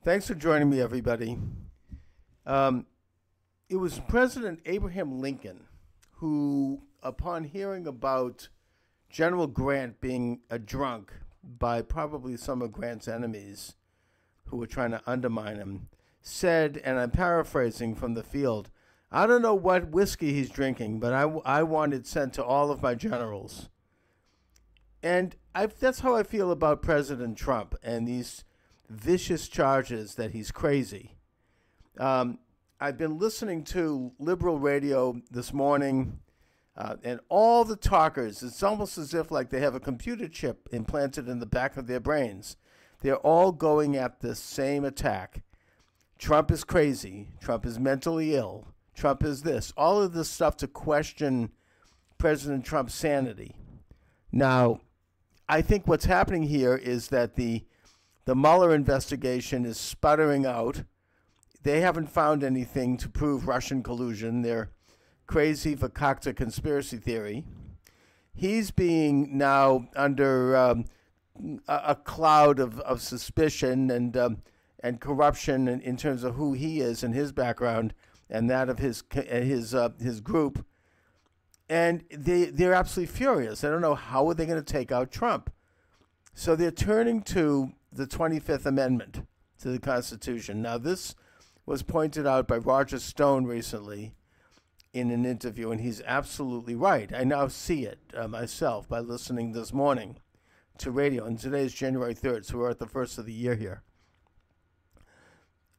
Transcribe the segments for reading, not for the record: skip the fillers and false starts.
Thanks for joining me, everybody. It was President Abraham Lincoln who, upon hearing about General Grant being a drunk by probably some of Grant's enemies who were trying to undermine him, said, and I'm paraphrasing from the field, "I don't know what whiskey he's drinking, but I want it sent to all of my generals." And that's how I feel about President Trump and these vicious charges that he's crazy. I've been listening to liberal radio this morning, and all the talkers, it's almost as if like they have a computer chip implanted in the back of their brains. They're all going at the same attack. Trump is crazy. Trump is mentally ill. Trump is this. All of this stuff to question President Trump's sanity. Now, I think what's happening here is that the Mueller investigation is sputtering out. They haven't found anything to prove Russian collusion. They're crazy Vakakta conspiracy theory. He's being now under a cloud of suspicion and corruption in terms of who he is and his background and that of his group. And they're absolutely furious. They don't know how are they going to take out Trump. So they're turning to the 25th Amendment to the Constitution. Now, this was pointed out by Roger Stone recently in an interview, and he's absolutely right. I now see it myself by listening this morning to radio, and today's January 3rd, so we're at the first of the year here.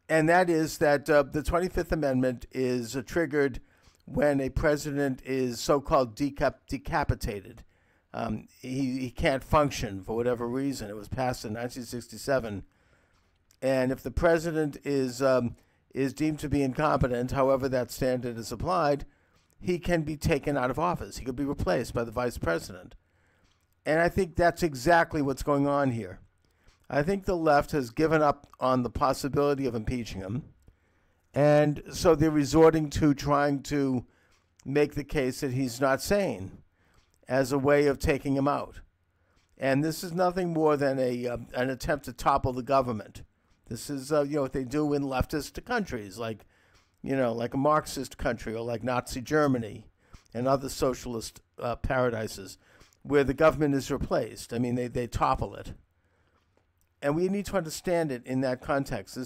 And that is that the 25th Amendment is triggered when a president is so-called decapitated. He can't function for whatever reason. It was passed in 1967. And if the president is deemed to be incompetent, however that standard is applied, he can be taken out of office. He could be replaced by the vice president. And I think that's exactly what's going on here. I think the left has given up on the possibility of impeaching him. And so they're resorting to trying to make the case that he's not sane as a way of taking him out. And this is nothing more than an attempt to topple the government. This is what they do in leftist countries, like a Marxist country or like Nazi Germany and other socialist paradises, where the government is replaced. I mean, they topple it. And we need to understand it in that context.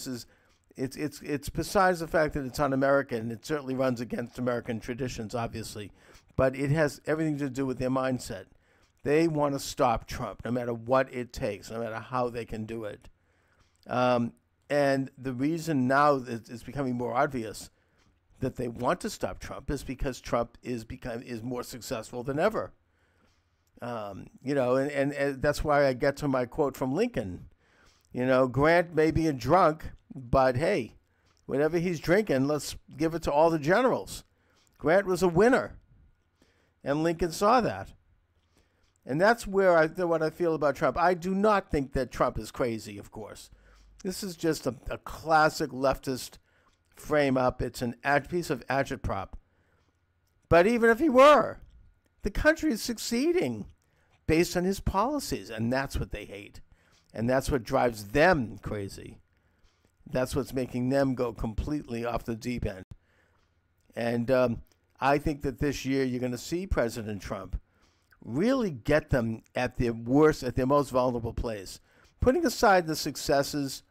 It's besides the fact that it's un-American. It certainly runs against American traditions, obviously, but it has everything to do with their mindset. They want to stop Trump, no matter what it takes, no matter how they can do it. And the reason now that it's becoming more obvious that they want to stop Trump is because Trump is more successful than ever. And that's why I get to my quote from Lincoln. Grant may be a drunk, but hey, whatever he's drinking, let's give it to all the generals. Grant was a winner, and Lincoln saw that. And that's where what I feel about Trump. I do not think that Trump is crazy, of course. This is just a classic leftist frame-up. It's an piece of agitprop. But even if he were, the country is succeeding based on his policies, and that's what they hate. And that's what drives them crazy. That's what's making them go completely off the deep end. And I think that this year you're going to see President Trump really get them at their worst, at their most vulnerable place. Putting aside the successes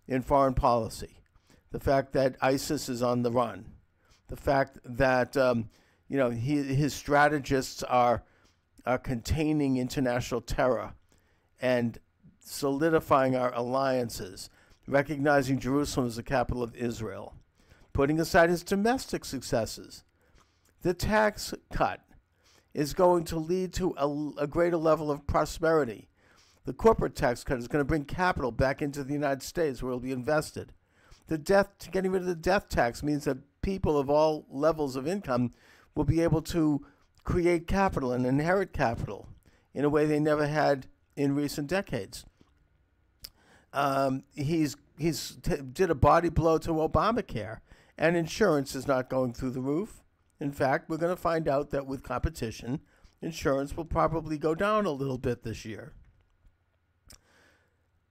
in foreign policy, the fact that ISIS is on the run, the fact that his strategists are containing international terror and solidifying our alliances, recognizing Jerusalem as the capital of Israel, putting aside his domestic successes. The tax cut is going to lead to a greater level of prosperity. The corporate tax cut is going to bring capital back into the United States where it will be invested. Getting rid of the death tax means that people of all levels of income will be able to create capital and inherit capital in a way they never had in recent decades. He's did a body blow to Obamacare, and insurance is not going through the roof. In fact, we're going to find out that with competition, insurance will probably go down a little bit this year.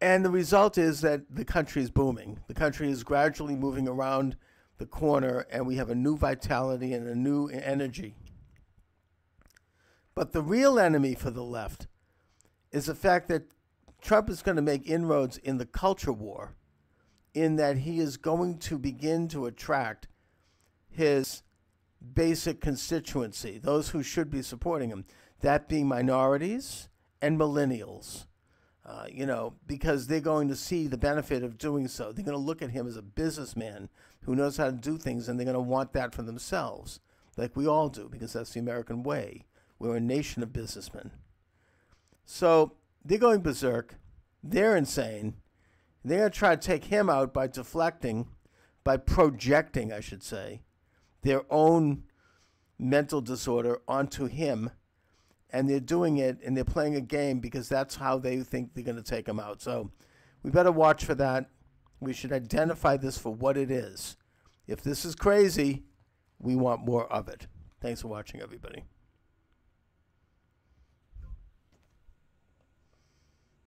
And the result is that the country is booming. The country is gradually moving around the corner, and we have a new vitality and a new energy. But the real enemy for the left is the fact that Trump is going to make inroads in the culture war, in that he is going to begin to attract his basic constituency, those who should be supporting him, that being minorities and millennials. Because they're going to see the benefit of doing so. They're going to look at him as a businessman who knows how to do things, and they're going to want that for themselves, like we all do, because that's the American way. We're a nation of businessmen. So they're going berserk. They're insane. They're going to try to take him out by deflecting, by projecting, I should say, their own mental disorder onto him. And they're doing it, and they're playing a game because that's how they think they're going to take him out. So we better watch for that. We should identify this for what it is. If this is crazy, we want more of it. Thanks for watching, everybody.